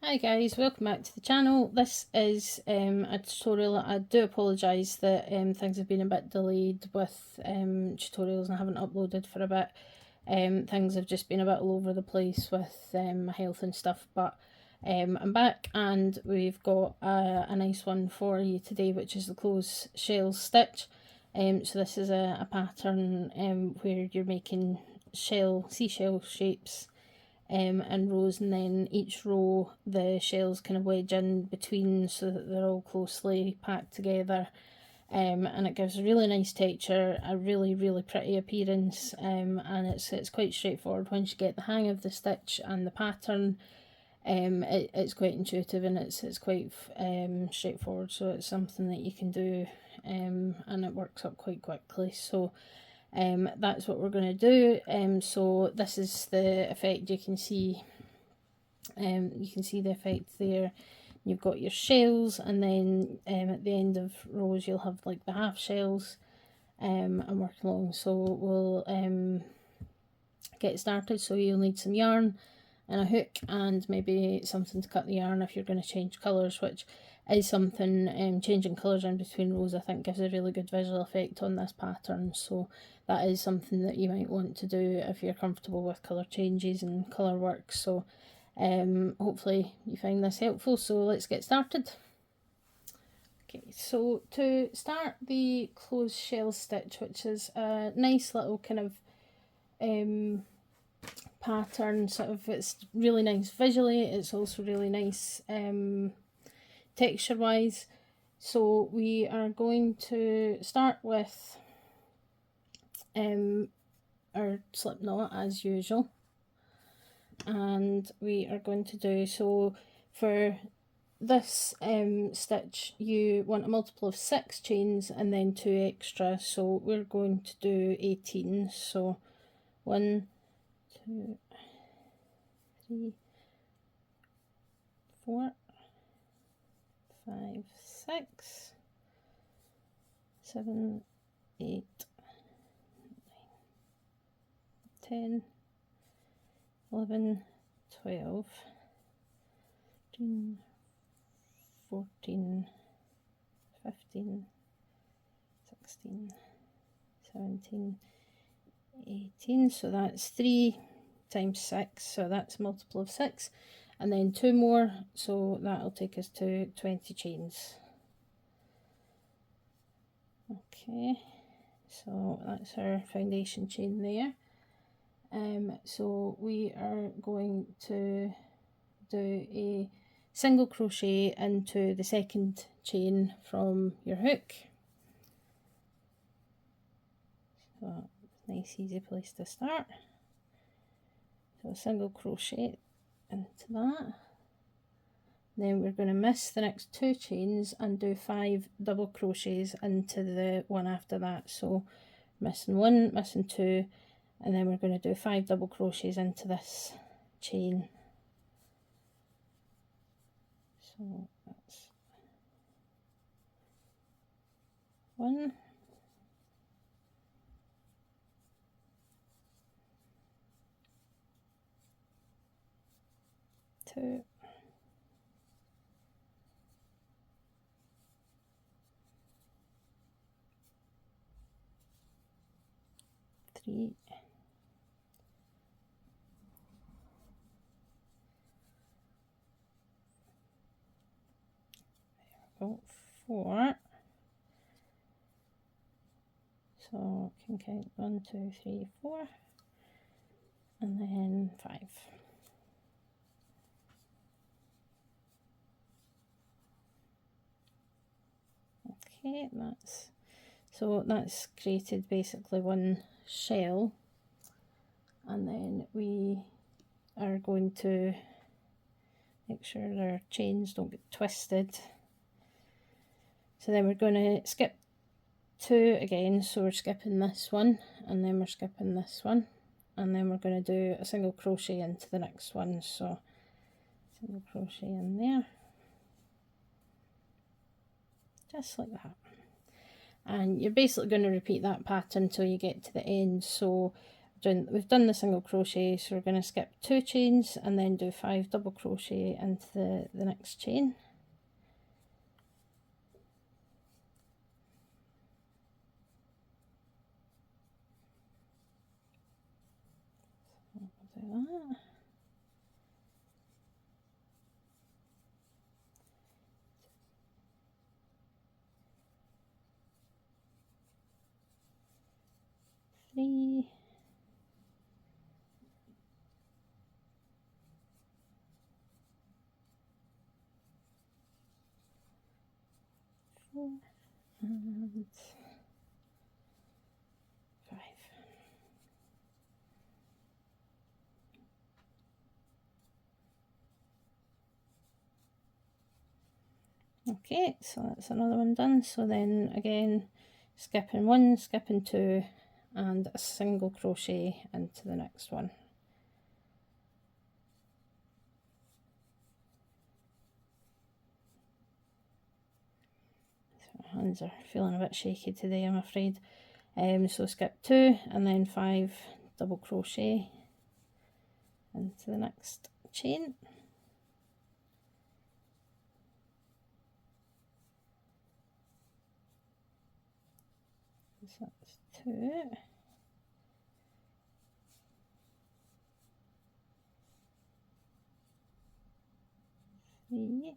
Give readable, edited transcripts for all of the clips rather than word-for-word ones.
Hi guys, welcome back to the channel. This is a tutorial. I do apologise that things have been a bit delayed with tutorials and I haven't uploaded for a bit. Things have just been a bit all over the place with my health and stuff, but I'm back and we've got a nice one for you today, which is the closed shell stitch. So this is a pattern where you're making seashell shapes in rows, and then each row the shells kind of wedge in between so that they're all closely packed together, and it gives a really nice texture, a really pretty appearance, and it's quite straightforward once you get the hang of the stitch and the pattern. It's quite intuitive and it's quite straightforward, so it's something that you can do, and it works up quite quickly. So that's what we're going to do. So this is the effect. You can see the effect there. You've got your shells, and then at the end of rows you'll have like the half shells, and work along. So we'll get started. So you'll need some yarn and a hook and maybe something to cut the yarn if you're going to change colours, which is something, changing colours in between rows I think gives a really good visual effect on this pattern. So that is something that you might want to do if you're comfortable with colour changes and colour work. So hopefully you find this helpful. So let's get started. Okay, so to start the closed shell stitch, which is a nice little kind of pattern, sort of, it's really nice visually, it's also really nice texture wise. So we are going to start with our slip knot as usual, and we are going to do, so for this stitch you want a multiple of 6 chains and then 2 extra, so we're going to do 18. So 1, 2, 3, 4, 5, 6, 7, 8, 10, 11, 12, 13, 14, 15, 16, 17, 18. So that's 3 times 6, so that's a multiple of 6, and then 2 more, so that'll take us to 20 chains. Okay, so that's our foundation chain there. So we are going to do a single crochet into the second chain from your hook. So nice easy place to start. So a single crochet into that. Then we're going to miss the next 2 chains and do 5 double crochets into the one after that. So missing 1, missing 2, and then we're going to do 5 double crochets into this chain. So that's 1, 2, 3, 4. So you can count 1, 2, 3, 4, and then 5. Okay, that's created basically one shell, and then we are going to make sure our chains don't get twisted. So then we're going to skip 2 again, so we're skipping this one, and then we're skipping this one, and then we're going to do a single crochet into the next one. So single crochet in there, just like that, and you're basically going to repeat that pattern until you get to the end. So we've done the single crochet, so we're going to skip 2 chains and then do 5 double crochet into the next chain. So I'll do that. 3, 4 and 5. Okay, so that's another one done. So then again, skipping 1, skipping 2, and a single crochet into the next one. So my hands are feeling a bit shaky today, I'm afraid. So skip 2 and then 5 double crochet into the next chain. So that's 2. 3,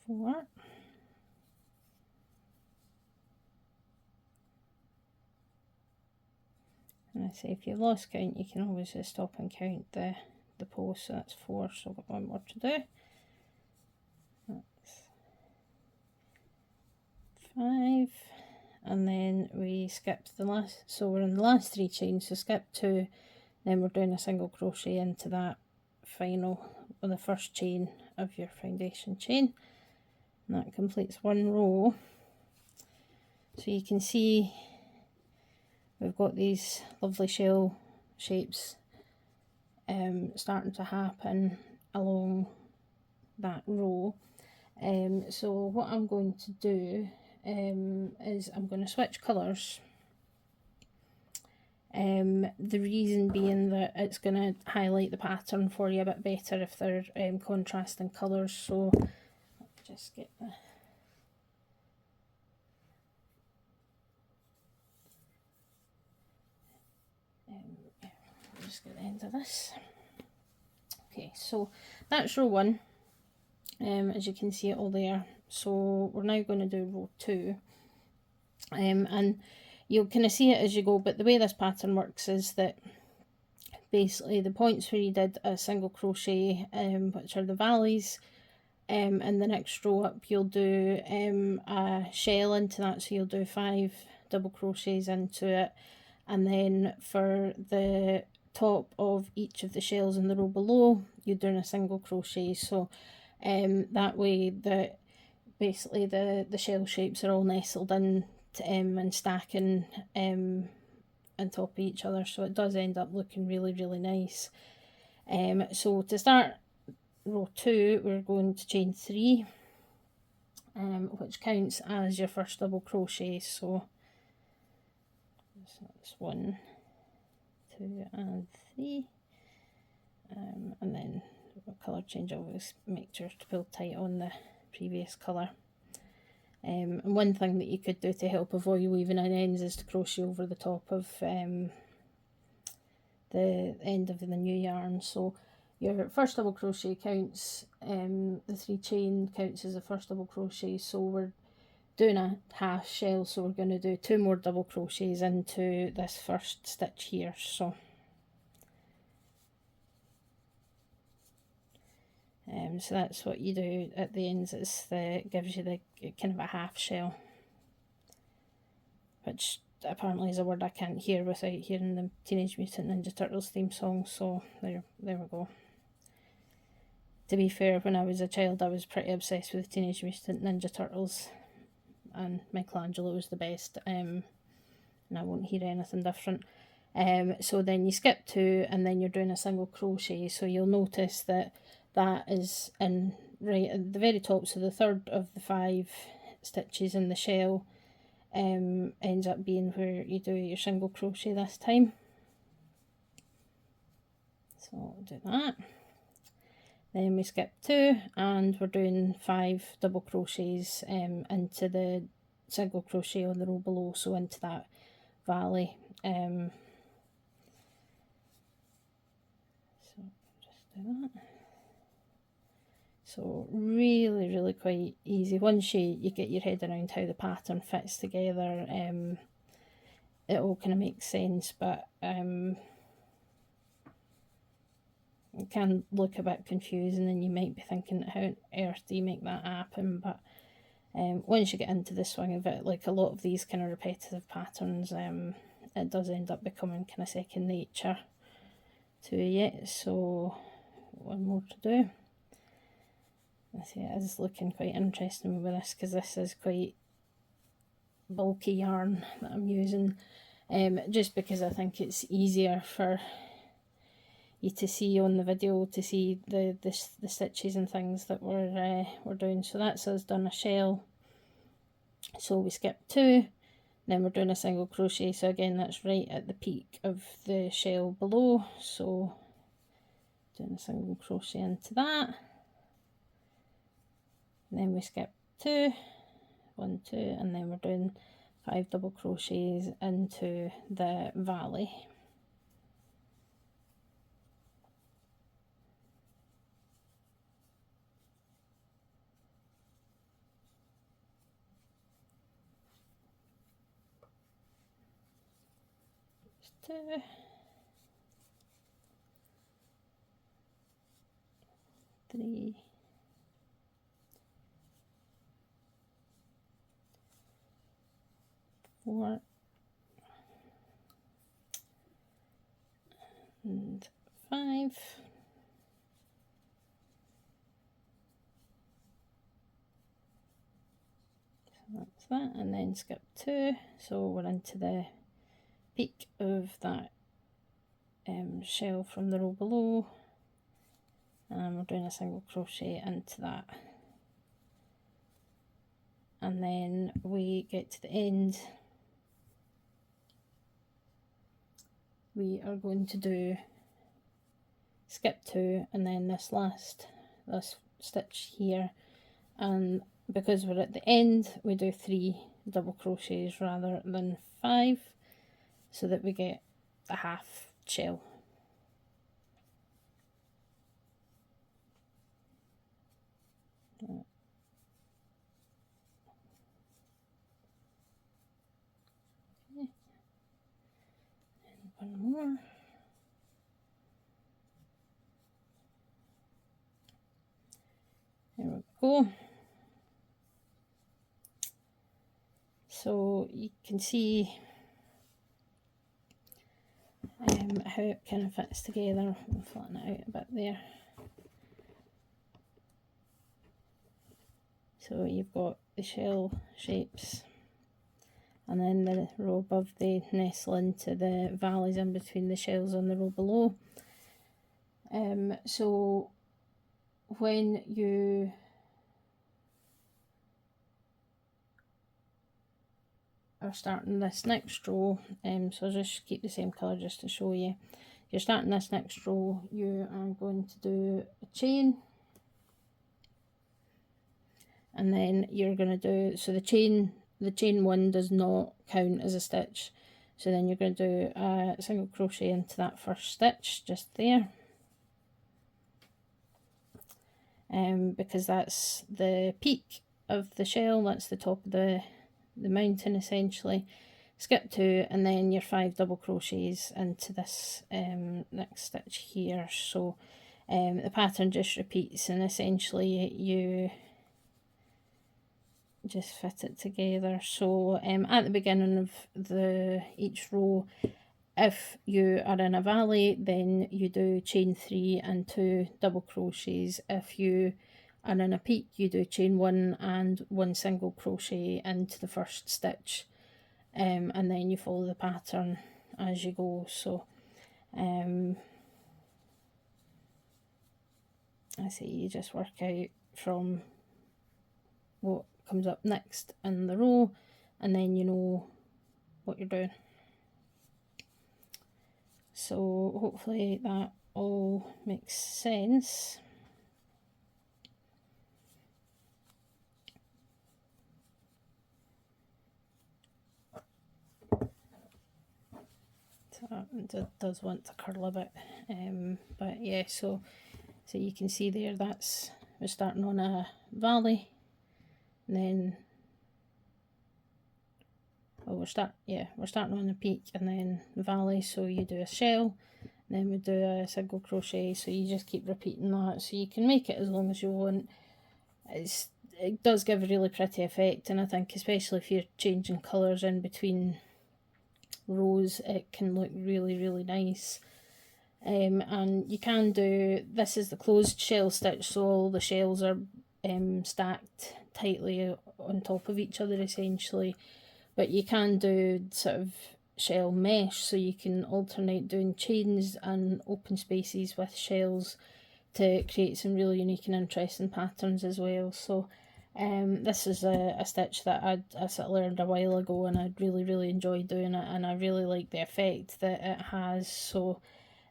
4, and I say if you've lost count, you can always just stop and count the posts. So that's 4, so I've got one more to do. That's 5, and then we skipped the last, so we're in the last 3 chains, so skip 2, then we're doing a single crochet into that final, or the first chain of your foundation chain, and that completes 1 row. So you can see we've got these lovely shell shapes starting to happen along that row. So what I'm going to do is I'm going to switch colours. The reason being that it's going to highlight the pattern for you a bit better if they're contrasting colours. So let's just get the just get the end of this. Okay, so that's row 1. As you can see it all there. So we're now going to do row 2, and you'll kind of see it as you go, but the way this pattern works is that basically the points where you did a single crochet, which are the valleys, and the next row up you'll do a shell into that, so you'll do 5 double crochets into it, and then for the top of each of the shells in the row below you're doing a single crochet. So that way that basically the shell shapes are all nestled in and stacking on top of each other, so it does end up looking really, really nice. So to start row 2 we're going to chain 3, which counts as your first double crochet. So that's 1, 2 and 3, and then colour change, always make sure to pull tight on the previous colour. And one thing that you could do to help avoid weaving in ends is to crochet over the top of the end of the new yarn. So your first double crochet counts, the 3 chain counts as the first double crochet, so we're doing a half shell, so we're going to do 2 more double crochets into this first stitch here. So so that's what you do at the ends. It gives you the kind of a half shell, which apparently is a word I can't hear without hearing the Teenage Mutant Ninja Turtles theme song. So there we go. To be fair, when I was a child I was pretty obsessed with Teenage Mutant Ninja Turtles, and Michelangelo was the best, and I won't hear anything different. So then you skip 2 and then you're doing a single crochet, so you'll notice that that is in right at the very top, so the third of the 5 stitches in the shell ends up being where you do your single crochet this time. So I'll do that. Then we skip 2 and we're doing 5 double crochets into the single crochet on the row below, so into that valley. So just do that. So really quite easy. Once you get your head around how the pattern fits together, it all kind of makes sense, but it can look a bit confusing and you might be thinking, how on earth do you make that happen? But once you get into the swing of it, like a lot of these kind of repetitive patterns, it does end up becoming kind of second nature to you. So one more to do. I see it is looking quite interesting with this, because this is quite bulky yarn that I'm using, just because I think it's easier for you to see on the video, to see the stitches and things that we're doing. So that's us done a shell. So we skip 2, then we're doing a single crochet. So again, that's right at the peak of the shell below. So doing a single crochet into that. And then we skip 2, 1, 2, and then we're doing 5 double crochets into the valley. Just 2, 3, 4, and 5. So that's that, and then skip 2. So we're into the peak of that shell from the row below, and we're doing a single crochet into that. And then we get to the end, we are going to do skip 2 and then this stitch here, and because we're at the end we do 3 double crochets rather than 5, so that we get a half shell. And one more. There we go. So you can see how it kind of fits together. I'll flatten it out a bit there. So you've got the shell shapes, and then the row above they nestle into the valleys in between the shells on the row below. So when you are starting this next row, so I'll just keep the same colour just to show you. You're starting this next row, you are going to do a chain, and then you're going to do, so the chain 1 does not count as a stitch, so then you're going to do a single crochet into that first stitch just there, because that's the peak of the shell, that's the top of the mountain essentially. Skip 2 and then your 5 double crochets into this next stitch here. So the pattern just repeats, and essentially you just fit it together. So at the beginning of each row, if you are in a valley, then you do chain 3 and 2 double crochets. If you are in a peak, you do chain 1 and 1 single crochet into the first stitch, and then you follow the pattern as you go. So I say you just work out from what comes up next in the row, and then you know what you're doing. So hopefully that all makes sense. So it does want to curl a bit, but yeah, so you can see there, that's, we're starting on a valley, and then we're starting on a peak and then valley, so you do a shell, and then we do a single crochet, so you just keep repeating that, so you can make it as long as you want. It does give a really pretty effect, and I think especially if you're changing colours in between rows, it can look really, really nice. And you can do, this is the closed shell stitch, so all the shells are stacked tightly on top of each other essentially, but you can do sort of shell mesh, so you can alternate doing chains and open spaces with shells to create some really unique and interesting patterns as well. So this is a stitch that I sort of learned a while ago, and I really enjoyed doing it, and I really like the effect that it has, so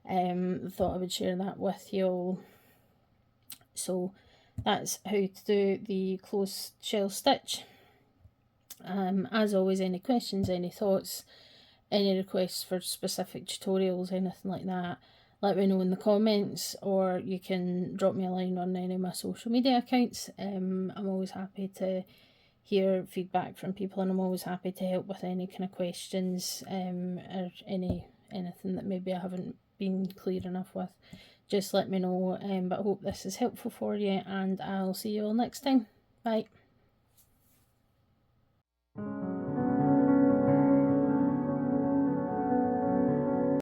thought I would share that with you all. So that's how to do the closed shell stitch. As always, any questions, any thoughts, any requests for specific tutorials, anything like that, let me know in the comments, or you can drop me a line on any of my social media accounts. I'm always happy to hear feedback from people, and I'm always happy to help with any kind of questions, or anything that maybe I haven't been clear enough with. Just let me know, but I hope this is helpful for you, and I'll see you all next time. Bye.